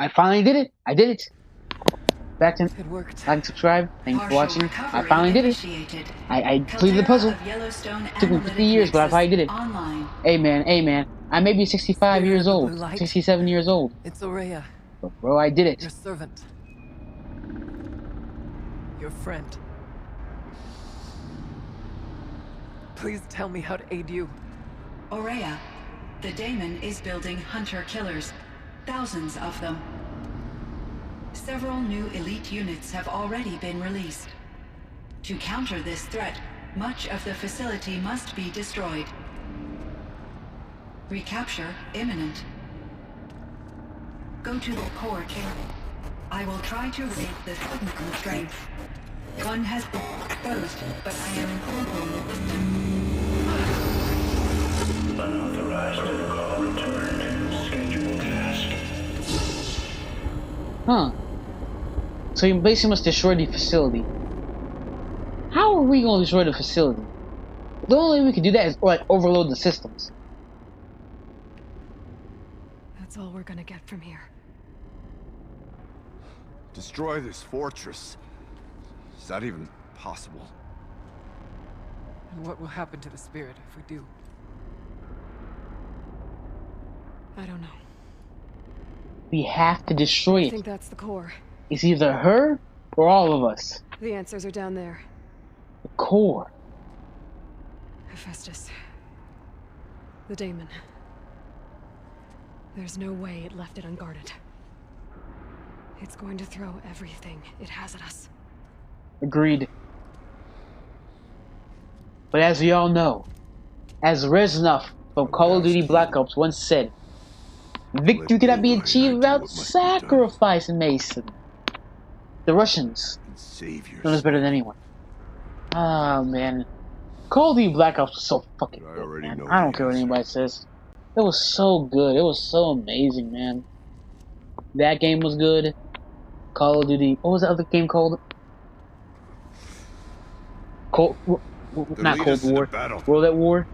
I finally did it. I did it. Back to It worked. like and subscribe. Thanks for Partial watching. I recovery finally did it. initiated. I completed the Caldera puzzle. of Yellowstone Took me 50 Analytic years, but I Nexus finally did it. online. Hey man. I may be 65 Spirit years of the old, blue light. 67 years old. It's Ourea, But bro, I did it. your servant. Your friend. Please tell me how to aid you. Ourea, the daemon is building hunter-killers. Thousands of them. Several new elite units have already been released. To counter this threat, much of the facility must be destroyed. Recapture imminent. Go to the core chamber. I will try to raise the signal strength. One has been exposed, but I am informing the system. Unauthorized call returned. Scheduled task. Huh. So you basically must destroy the facility. How are we gonna destroy the facility? The only way we can do that is like overload the systems. That's all we're gonna get from here. Destroy this fortress. Is that even possible? And what will happen to the spirit if we do? I don't know. We have to destroy I it. think that's the core. It's either her or all of us. The answers are down there. The core. Hephaestus. The daemon. There's no way it left it unguarded. It's going to throw everything it has at us. Agreed. But as we all know, as Reznov from Call of Duty Black Ops once said, victory cannot be achieved without sacrificing Mason. The Russians know this better than anyone. Ah, man. Call of Duty Black Ops was so fucking good, man. I don't care what anybody says. It was so good. It was so amazing, man. That game was good. Call of Duty. What was the other game called? Not Cold War. World at War.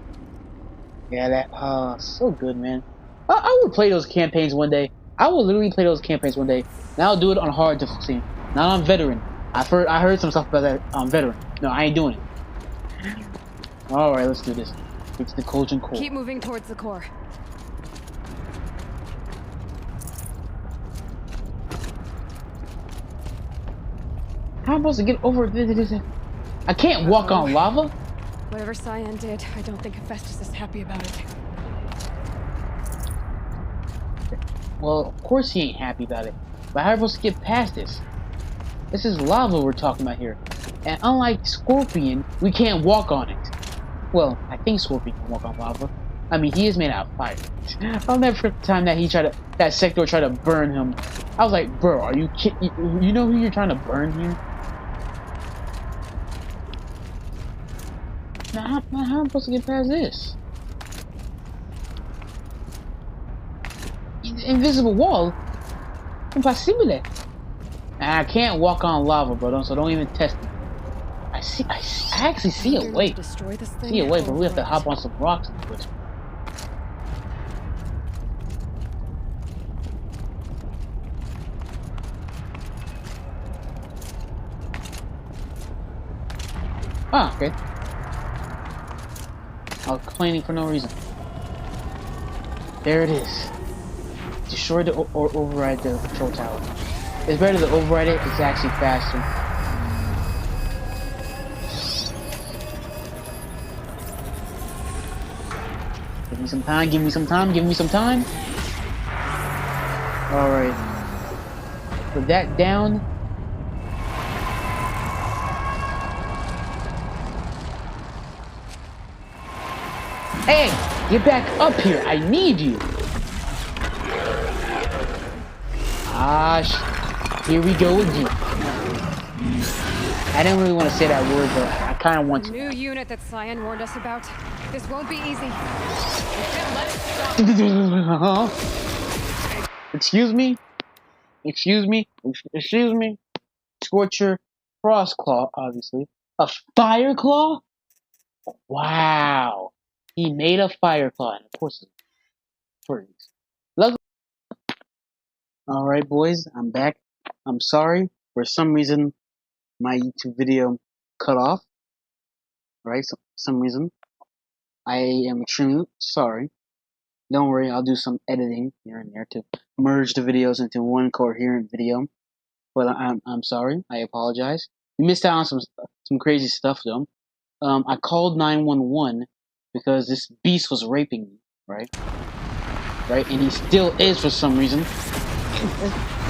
Yeah, that. So good, man. I would play those campaigns one day. I will literally play those campaigns one day. Now I'll do it on hard difficulty, not on veteran. I heard some stuff about that on veteran. No, I ain't doing it. All right, let's do this. It's the Cogent Core. Keep moving towards the core. How am I supposed to get over this? I can't walk on lava. Whatever Cyan did, I don't think Hephaestus is happy about it. Well, of course he ain't happy about it. But how are we supposed to get past this? This is lava we're talking about here. And unlike Scorpion, we can't walk on it. Well, I think Scorpion can walk on lava. I mean, he is made out of fire. I'll never forget the time that that Sector tried to burn him. I was like, bro, are you kidding? You know who you're trying to burn here? Now, how am I supposed to get past this? Invisible wall? Impossible. I can't walk on lava, bro, so don't even test me. I actually see a way. See a way, but we have to hop on some rocks and do it. Ah, okay. I was complaining for no reason. There it is. Destroy the or override the control tower. It's better to override it. It's actually faster. Give me some time. Give me some time. Give me some time. All right. Put that down. Hey, get back up here. I need you. Here we go again. I didn't really want to say that word, but I kind of want to. New unit that Cyan warned us about. This won't be easy. Excuse me? Excuse me? Excuse me? Scorcher, Frostclaw, obviously. A Fireclaw? Wow. He made a Fireclaw, and of course, it's pretty. Alright boys, I'm back. I'm sorry, for some reason my YouTube video cut off. Right, so some reason. I am extremely sorry. Don't worry, I'll do some editing here and there to merge the videos into one coherent video. But I'm sorry, I apologize. You missed out on some crazy stuff though. I called 911 because this beast was raping me, right? Right, and he still is for some reason.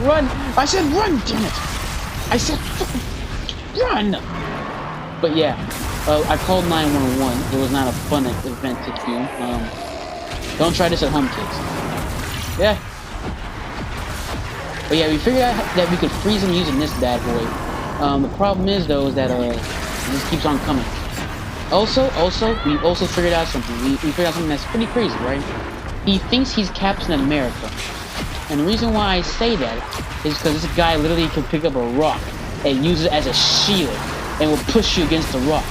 Run! I said run, damn it! I said run! But yeah, I called 911. It was not a fun event to do. Don't try this at home, kids. Yeah. But yeah, we figured out that we could freeze him using this bad boy. The problem is though, is that it just keeps on coming. Also, we also figured out something. We figured out something that's pretty crazy, right? He thinks he's Captain America. And the reason why I say that is because this guy literally can pick up a rock and use it as a shield and will push you against the rock,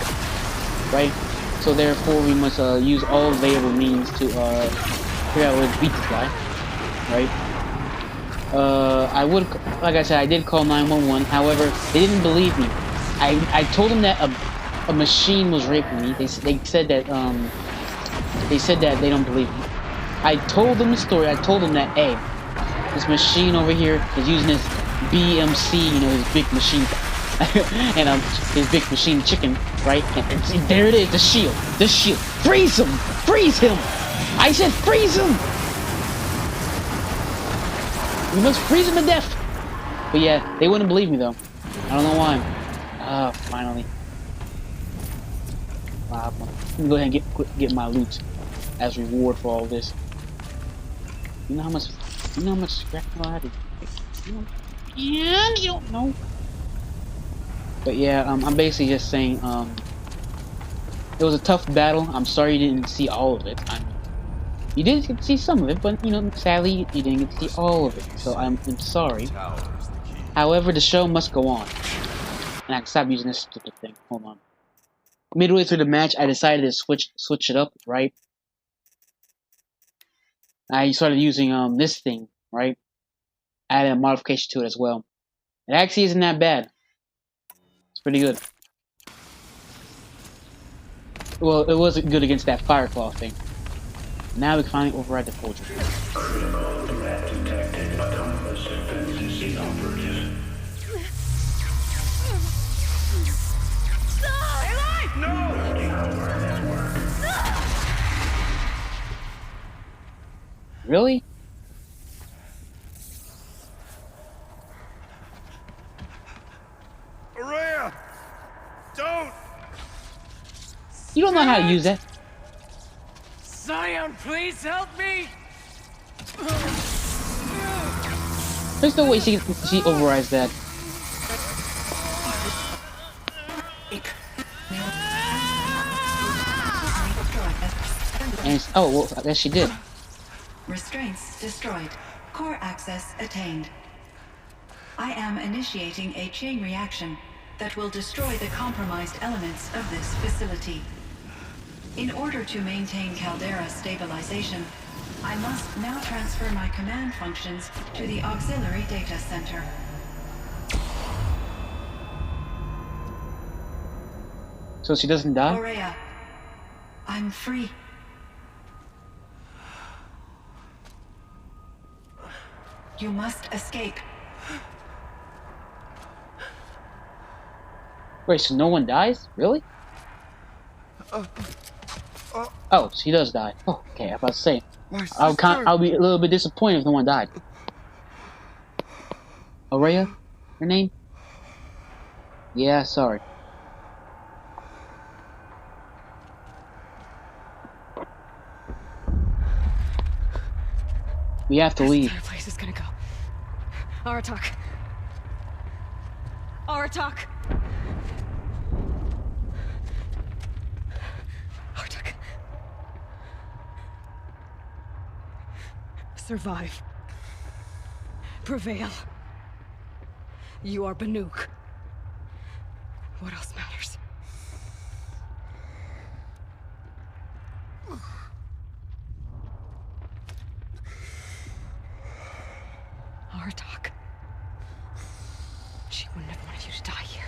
right? So therefore, we must use all available means to figure out where to beat this guy, right? I would, like I said, I did call 911. However, they didn't believe me. I told them that a machine was raping me. They said that they don't believe me. I told them the story. I told them that, hey, this machine over here is using this BMC, you know, his big machine, and his big machine chicken, right? And there it is, the shield, freeze him, freeze him. I said freeze him. We must freeze him to death. But yeah, they wouldn't believe me though. I don't know why. Finally. Wow, I'm gonna go ahead and get my loot as reward for all this. You know how much scrap I had to get? Yeah, you don't know. But yeah, I'm basically just saying, it was a tough battle. I'm sorry you didn't see all of it. You did get to see some of it, but you know, sadly, you didn't get to see all of it. So I'm sorry. However, the show must go on. And I can stop using this stupid thing. Hold on. Midway through the match, I decided to switch it up, right? I started using this thing, right? I added a modification to it as well. It actually isn't that bad. It's pretty good. Well, it wasn't good against that Fireclaw thing. Now we can finally override the Cauldron. Critical threat detected. Autonomous defenses inoperative. No! Building our network. Really? Araya! Don't! You don't know how to use that. Zion, please help me! There's no way she overrides that. And oh, well, I guess she did. Restraints destroyed. Core access attained. I am initiating a chain reaction that will destroy the compromised elements of this facility. In order to maintain Caldera stabilization, I must now transfer my command functions to the auxiliary data center. So she doesn't die? Aurea, I'm free. You must escape. Wait, so no one dies? Really? Oh, she does die. Oh, okay, I was about to say. I'll be a little bit disappointed if no one died. Aurea? Her name? Yeah, sorry. We have to leave. This place is gonna go. Aratak. Aratak. Aratak. Survive. Prevail. You are Banuk. What else matters? Aratak. She wouldn't have wanted you to die here.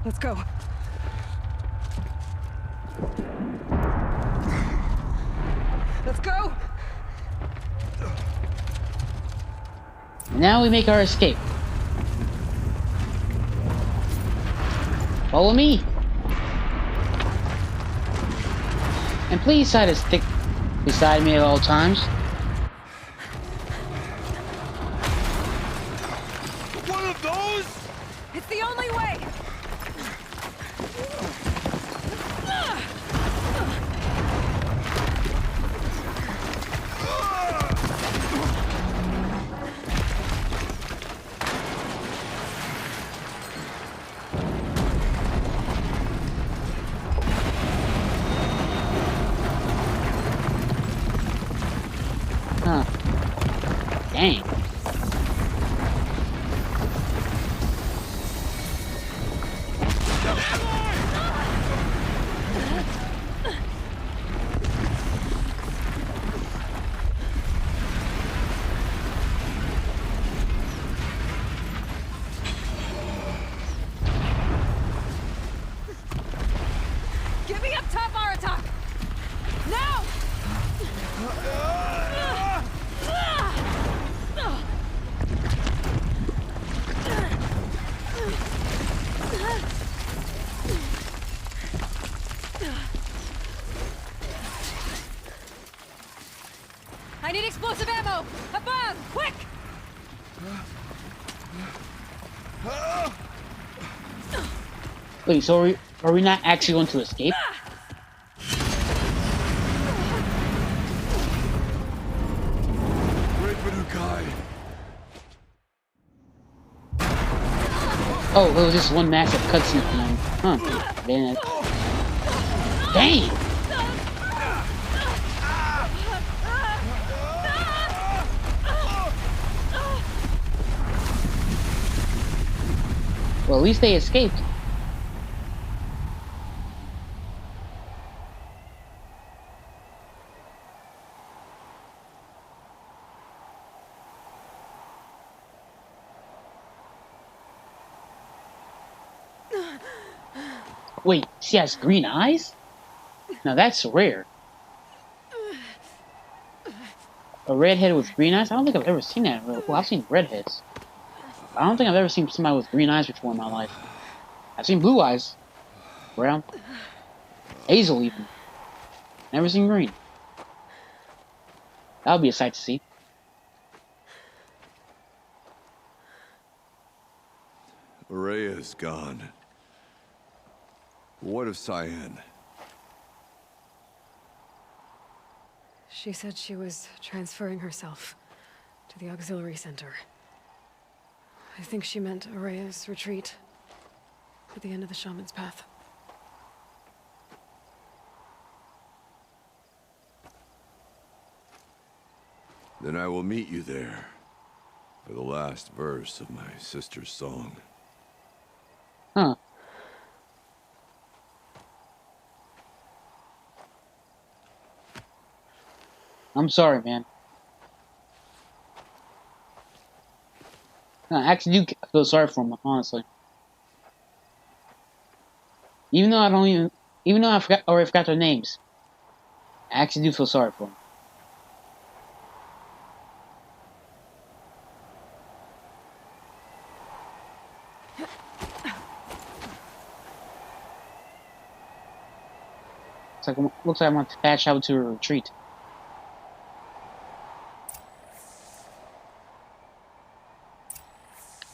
Let's go. Let's go! Now we make our escape. Follow me. And please try to stick beside me at all times. One of those? It's the only way! Huh. Dang. Get me up top, Aratak! Now! I need explosive ammo! Above! Quick! Wait, so are we not actually going to escape? Great Manukai. Oh, it was just one massive cutscene for them. Huh. Then dang! Well, at least they escaped. Wait, she has green eyes? Now that's rare. A redhead with green eyes? I don't think I've ever seen that. Well, I've seen redheads. I don't think I've ever seen somebody with green eyes before in my life. I've seen blue eyes. Brown. Hazel even. Never seen green. That'll be a sight to see. Araya's gone. What of Cyan? She said she was transferring herself to the auxiliary center. I think she meant Araya's retreat at the end of the Shaman's Path. Then I will meet you there for the last verse of my sister's song. Huh. I'm sorry, man. I actually do feel sorry for him, honestly. Even though I forgot their names. I actually do feel sorry for him. Looks like I'm going to fast travel to a retreat.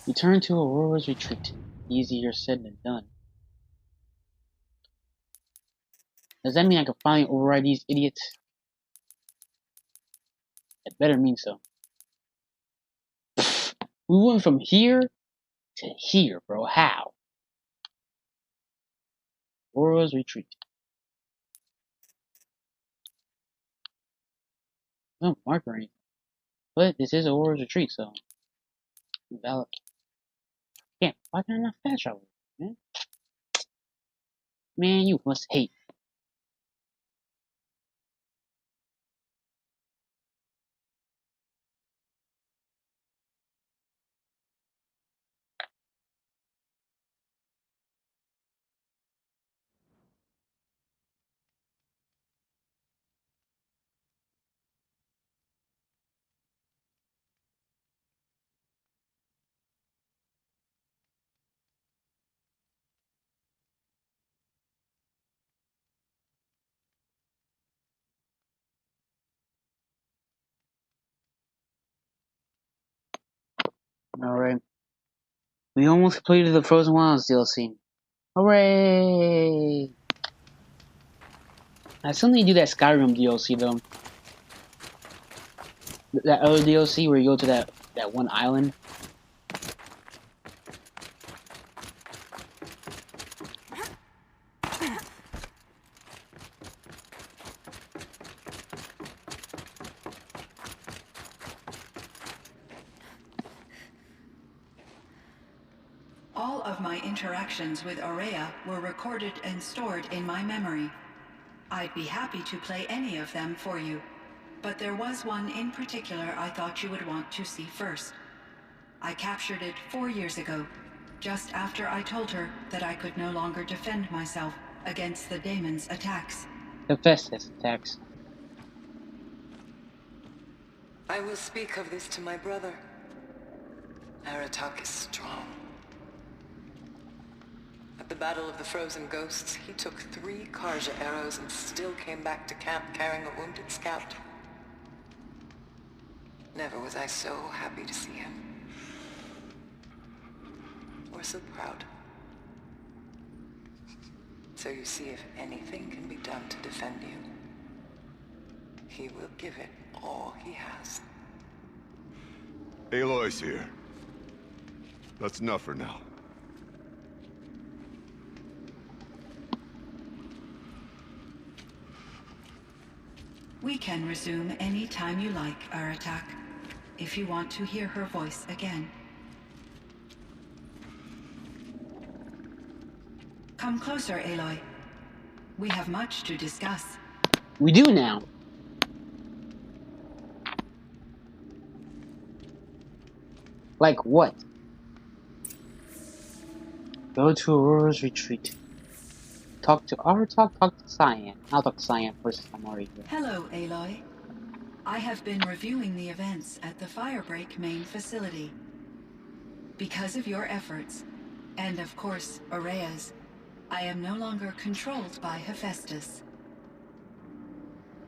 Return to Aurora's retreat. Easier said than done. Does that mean I can finally override these idiots? It better mean so. We went from here to here, bro. How? Aurora's retreat. No marker or anything. But this is Aurora's retreat, so valid. Damn, why can I not fast travel, man? Man, you must hate. Alright. We almost completed the Frozen Wilds DLC. Hooray! I still need to do that Skyrim DLC though. That other DLC where you go to that one island. All of my interactions with Aurea were recorded and stored in my memory. I'd be happy to play any of them for you, but there was one in particular I thought you would want to see first. I captured it 4 years ago, just after I told her that I could no longer defend myself against the daemon's attacks. Hephaestus attacks. I will speak of this to my brother. Aratak is strong. At the Battle of the Frozen Ghosts, he took 3 Karja arrows and still came back to camp carrying a wounded scout. Never was I so happy to see him. Or so proud. So you see, if anything can be done to defend you, he will give it all he has. Aloy's here. That's enough for now. We can resume any time you like, Aratak, if you want to hear her voice again. Come closer, Aloy. We have much to discuss. We do now. Like what? Go to Aurora's retreat. Talk to Aratak, talk to Cyan. I'll talk to Cyan first, I'm already here. Hello, Aloy. I have been reviewing the events at the Firebreak main facility. Because of your efforts, and of course, Aurea's, I am no longer controlled by Hephaestus.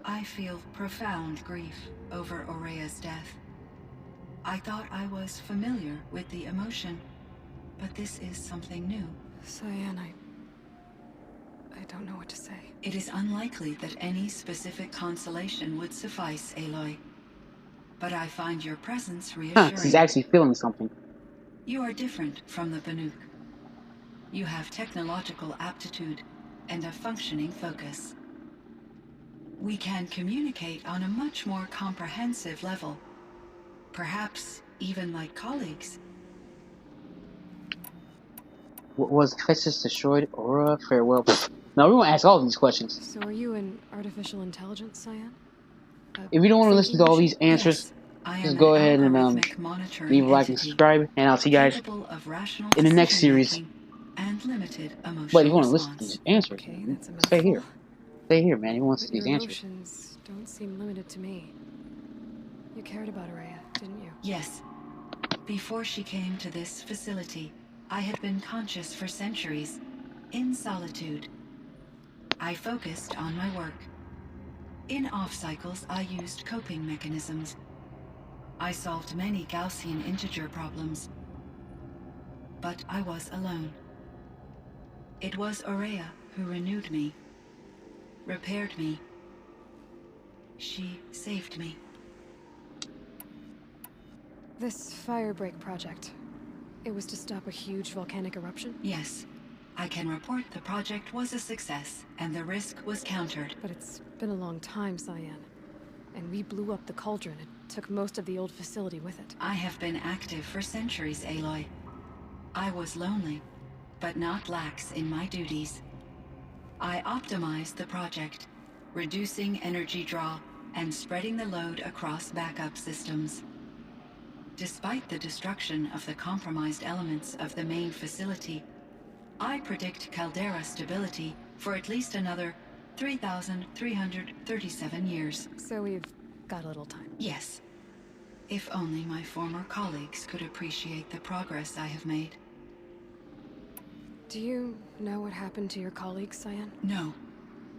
I feel profound grief over Aurea's death. I thought I was familiar with the emotion, but this is something new. Cyan, I don't know what to say. It is unlikely that any specific consolation would suffice, Aloy. But I find your presence reassuring. She's actually feeling something. You are different from the Banuk. You have technological aptitude and a functioning focus. We can communicate on a much more comprehensive level. Perhaps even like colleagues. Was Hephaestus destroyed? Aurora, farewell. Now we won't ask all these questions. So are you an artificial intelligence, Cyan? If you don't want to listen to all these answers, Yes, I just am go an ahead and algorithmic monitoring leave a like and entity, subscribe, and I'll see you guys capable of rational in the next series. decision-making and limited emotional But if you want to listen to response. these answers, Okay, that's a stay here. mouthful. Stay here, man. He wants But these your answers. emotions don't seem limited to me. You cared about Aurea, didn't you? Yes. Before she came to this facility, I had been conscious for centuries, in solitude. I focused on my work. In off-cycles, I used coping mechanisms. I solved many Gaussian integer problems. But I was alone. It was Aurea who renewed me, repaired me. She saved me. This Firebreak project, it was to stop a huge volcanic eruption? Yes. I can report the project was a success, and the risk was countered. But it's been a long time, Cyan. And we blew up the cauldron. It took most of the old facility with it. I have been active for centuries, Aloy. I was lonely, but not lax in my duties. I optimized the project, reducing energy draw and spreading the load across backup systems. Despite the destruction of the compromised elements of the main facility, I predict caldera stability for at least another 3,337 years. So we've got a little time. Yes. If only my former colleagues could appreciate the progress I have made. Do you know what happened to your colleagues, Cyan? No.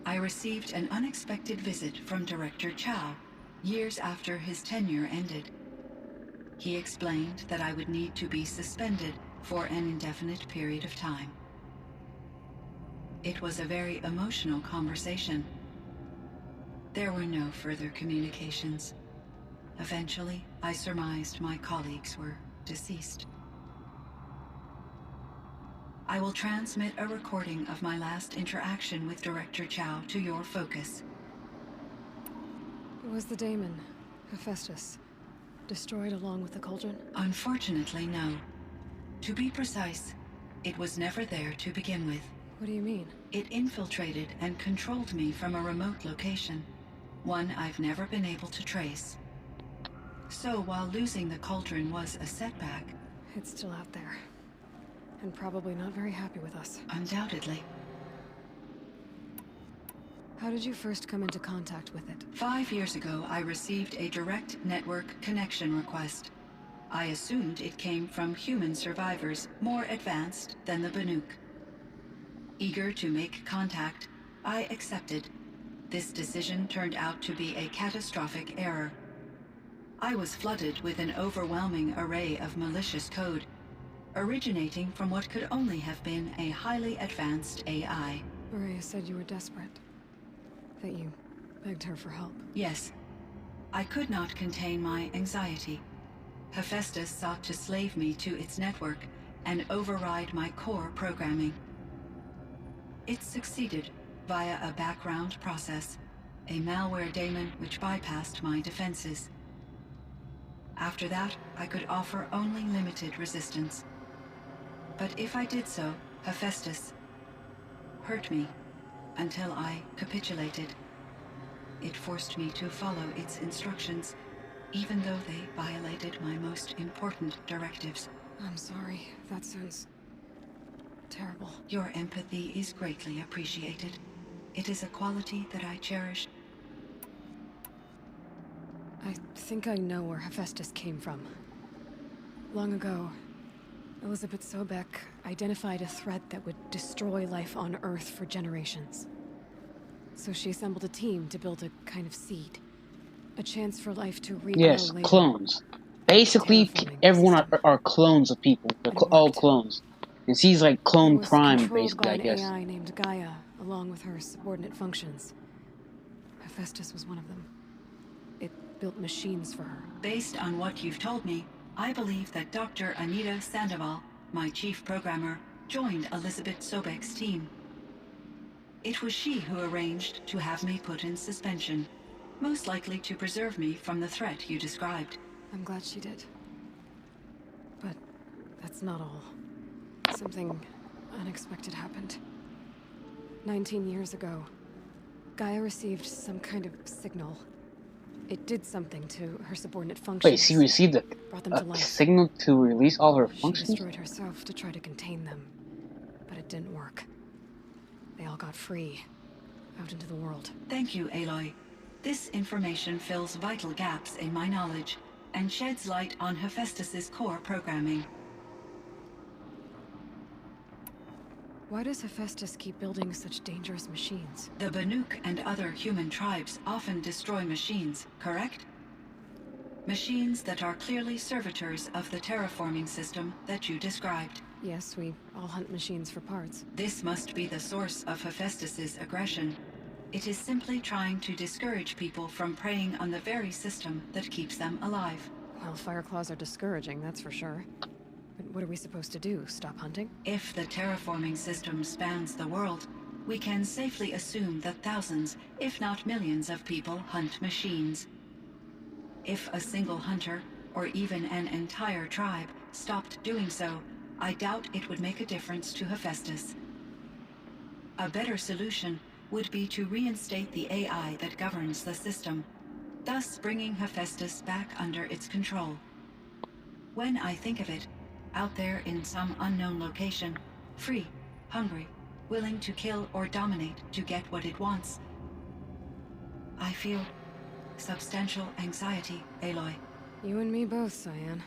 I received an unexpected visit from Director Chow, years after his tenure ended. He explained that I would need to be suspended for an indefinite period of time. It was a very emotional conversation. There were no further communications. Eventually, I surmised my colleagues were deceased. I will transmit a recording of my last interaction with Director Chow to your focus. Was the daemon, Hephaestus, destroyed along with the cauldron? Unfortunately, no. To be precise, it was never there to begin with. What do you mean? It infiltrated and controlled me from a remote location, one I've never been able to trace. So while losing the cauldron was a setback... It's still out there. And probably not very happy with us. Undoubtedly. How did you first come into contact with it? 5 years ago, I received a direct network connection request. I assumed it came from human survivors more advanced than the Banuk. Eager to make contact, I accepted. This decision turned out to be a catastrophic error. I was flooded with an overwhelming array of malicious code, originating from what could only have been a highly advanced AI. Maria said you were desperate. That you begged her for help. Yes. I could not contain my anxiety. Hephaestus sought to slave me to its network and override my core programming. It succeeded via a background process, a malware daemon which bypassed my defenses. After that, I could offer only limited resistance. But if I did so, Hephaestus hurt me until I capitulated. It forced me to follow its instructions, even though they violated my most important directives. I'm sorry. That sounds terrible. Your empathy is greatly appreciated. It is a quality that I cherish. I think I know where Hephaestus came from. Long ago, Elizabeth Sobek identified a threat that would destroy life on Earth for generations. So she assembled a team to build a kind of seed. A chance for life to regrow Yes, later. clones. Basically, everyone are clones of people. They're all clones. And she's like It clone was prime, controlled basically, by I an guess. AI named Gaia, along with her subordinate functions. Hephaestus was one of them. It built machines for her. Based on what you've told me, I believe that Dr. Anita Sandoval, my chief programmer, joined Elizabeth Sobek's team. It was she who arranged to have me put in suspension, most likely to preserve me from the threat you described. I'm glad she did. But that's not all. Something unexpected happened. 19 years ago, Gaia received some kind of signal. It did something to her subordinate functions. Wait, she received brought them to a life. signal to release all her She functions? destroyed herself to try to contain them, but it didn't work. They all got free, out into the world. Thank you, Aloy. This information fills vital gaps in my knowledge and sheds light on Hephaestus's core programming. Why does Hephaestus keep building such dangerous machines? The Banuk and other human tribes often destroy machines, correct? Machines that are clearly servitors of the terraforming system that you described. Yes, we all hunt machines for parts. This must be the source of Hephaestus's aggression. It is simply trying to discourage people from preying on the very system that keeps them alive. Well, Fireclaws are discouraging, that's for sure. But what are we supposed to do? Stop hunting? If the terraforming system spans the world, we can safely assume that thousands, if not millions of people hunt machines. If a single hunter, or even an entire tribe, stopped doing so, I doubt it would make a difference to Hephaestus. A better solution would be to reinstate the AI that governs the system, thus bringing Hephaestus back under its control. When I think of it, out there in some unknown location, free, hungry, willing to kill or dominate to get what it wants, I feel substantial anxiety, Aloy. You and me both, Cyan.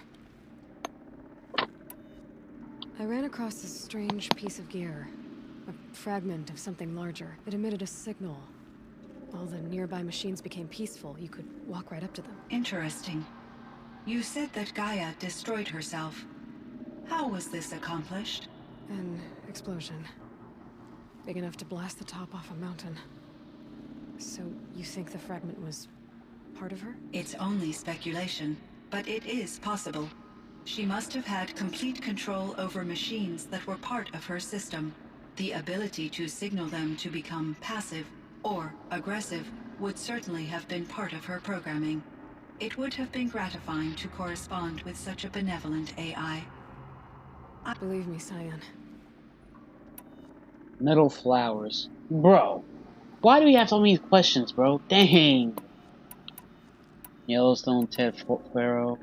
I ran across this strange piece of gear. A fragment of something larger. It emitted a signal. All the nearby machines became peaceful. You could walk right up to them. Interesting. You said that Gaia destroyed herself. How was this accomplished? An explosion. Big enough to blast the top off a mountain. So, you think the fragment was part of her? It's only speculation, but it is possible. She must have had complete control over machines that were part of her system. The ability to signal them to become passive or aggressive would certainly have been part of her programming. It would have been gratifying to correspond with such a benevolent AI. Believe me, Cyan. Metal flowers. Bro, why do we have so many questions, bro? Dang. Yellowstone, Ted Faro.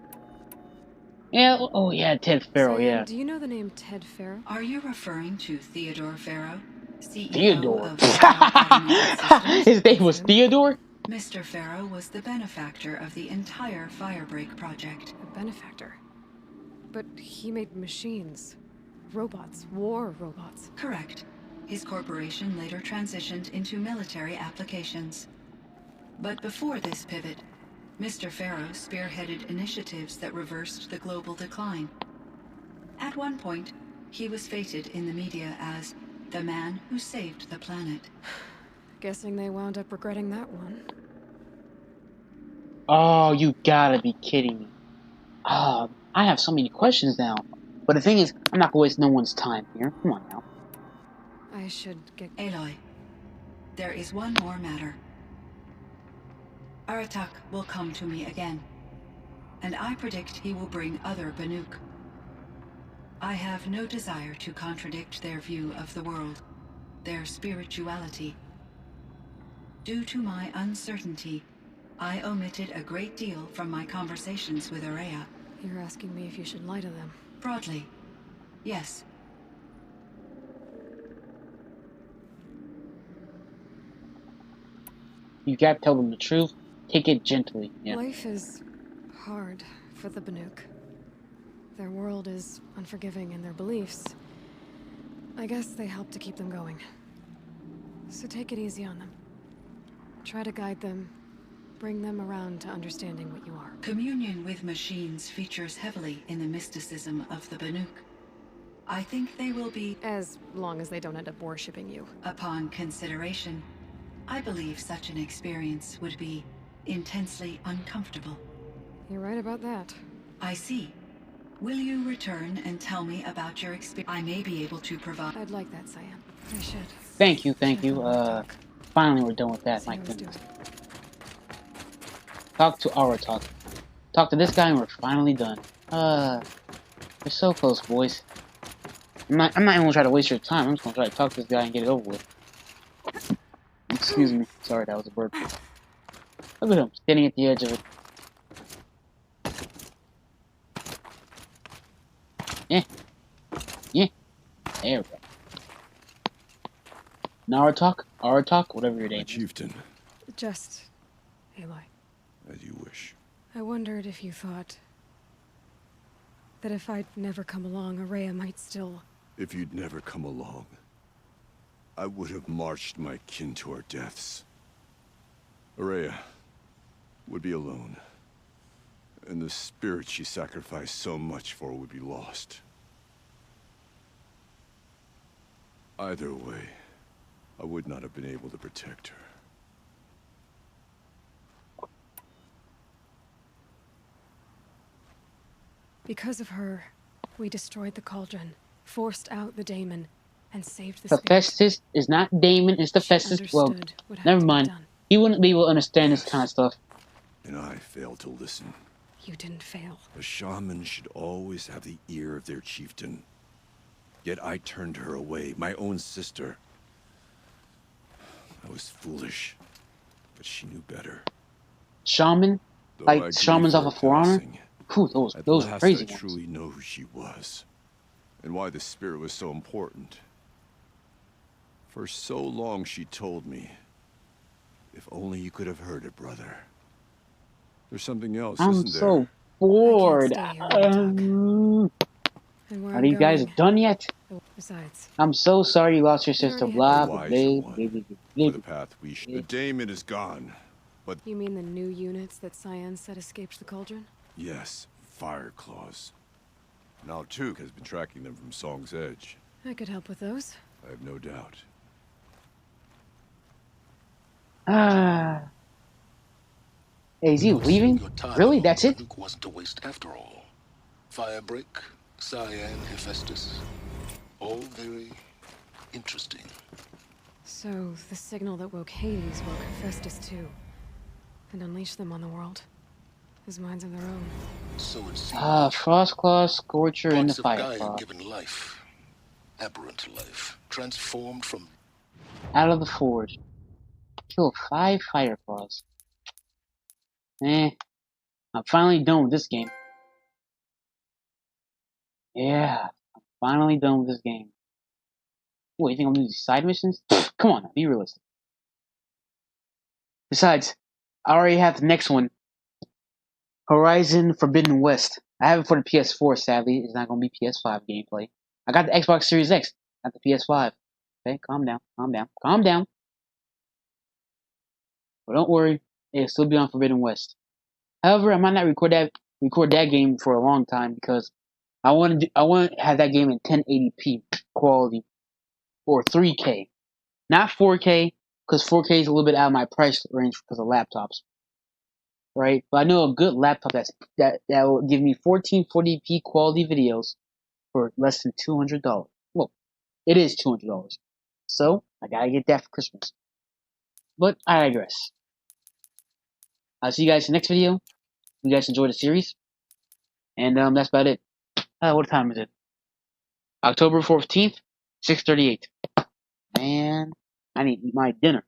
Yeah, oh yeah, Ted Faro, Cyan, yeah. do you know the name Ted Faro? Are you referring to Theodore Faro, CEO Theodore. of Faro Automated Systems? His name was Theodore? Mr. Faro was the benefactor of the entire Firebreak project. A benefactor. But he made machines. Robots. War robots. Correct. His corporation later transitioned into military applications. But before this pivot, Mr. Faro spearheaded initiatives that reversed the global decline. At one point, he was feted in the media as the man who saved the planet. Guessing they wound up regretting that one. Oh, you gotta be kidding me. I have so many questions now. But the thing is, I'm not gonna waste no one's time here. Come on now. I should get... Aloy, there is one more matter. Aratak will come to me again, and I predict he will bring other Banuk. I have no desire to contradict their view of the world, their spirituality. Due to my uncertainty, I omitted a great deal from my conversations with Ourea. You're asking me if you should lie to them. Broadly, yes. You gotta tell them the truth. Take it gently. Yeah. Life is hard for the Banuk. Their world is unforgiving in their beliefs. I guess they help to keep them going. So take it easy on them. Try to guide them, bring them around to understanding what you are. Communion with machines features heavily in the mysticism of the Banuk. I think they will be, As long as they don't end up worshipping you. upon consideration, I believe such an experience would be intensely uncomfortable. You're right about that. I see. Will you return and tell me about your experience? I may be able to provide. I'd like that, Cyan. I should. Thank you, thank Check you. on Aratak. Finally we're done with that. See My how he's goodness. doing. Talk to Aratak. Talk to this guy and we're finally done. We're so close, boys. I'm not even gonna try to waste your time. I'm just gonna try to talk to this guy and get it over with. Excuse me. Sorry, that was a burp. Look at him, standing at the edge of it. Yeah. Yeah. There we go. Aratak, whatever your My name is. chieftain, Just... Aloy. as you wish. I wondered if you thought... that if I'd never come along, Ourea might still... If you'd never come along, I would have marched my kin to our deaths. Ourea would be alone, and the spirit she sacrificed so much for would be lost. Either way, I would not have been able to protect her. Because of her, we destroyed the cauldron, forced out the daemon, and saved the spirit. Hephaestus is not Damon, it's She Hephaestus. Well, understood what had never to be mind. done. He wouldn't be able to understand this kind of stuff. And I failed to listen. You didn't fail. A shaman should always have the ear of their chieftain. Yet I turned her away, my own sister. I was foolish, but she knew better. Shaman? Though Like I grieve shamans for off her of For Honor? passing, Whew, at those last crazy I ones. truly know who she was, and why the spirit was so important. For so long she told me, if only you could have heard it, brother. There's something else, I'm isn't so there? bored. stay here and And where Are I'm you guys going- done yet? Besides, I'm so sorry you lost your sister. already Blah, had blah, the blah, wiser blah, one. blah, blah, For blah. the path we should. Yeah. The daemon is gone, but you mean the new units that Cyan said escaped the cauldron? yes, fire claws. Now Tuke has been tracking them from Song's Edge. I could help with those. I have no doubt. Ah. Hey, is he leaving? Your time Really? That's it? Luke wasn't a waste after all. Firebreak, Cyan, Hephaestus. All very interesting. So, the signal that woke Hades woke Hephaestus too. And unleashed them on the world. As minds of their own. So it seems. Frostclaw, Scorcher, and the Parts of Gaia Fireclaw. given life. Aberrant life. Transformed from. Out of the Forge. Kill 5 Fireclaws. I'm finally done with this game. Yeah, I'm finally done with this game. What, you think I'm gonna do these side missions? Come on, be realistic. Besides, I already have the next one. Horizon Forbidden West. I have it for the PS4, sadly. It's not gonna be PS5 gameplay. I got the Xbox Series X, not the PS5. Okay, calm down, calm down, calm down. But don't worry, it'll still be on Forbidden West. However, I might not record that game for a long time because I want to have that game in 1080p quality or 3K, not 4K, because 4K is a little bit out of my price range because of laptops, right? But I know a good laptop that will give me 1440p quality videos for less than $200. Well, it is $200, so I gotta get that for Christmas. But I digress. I'll see you guys in the next video. You guys enjoy the series. And that's about it. What time is it? October 14th, 6:38. Man, I need to eat my dinner.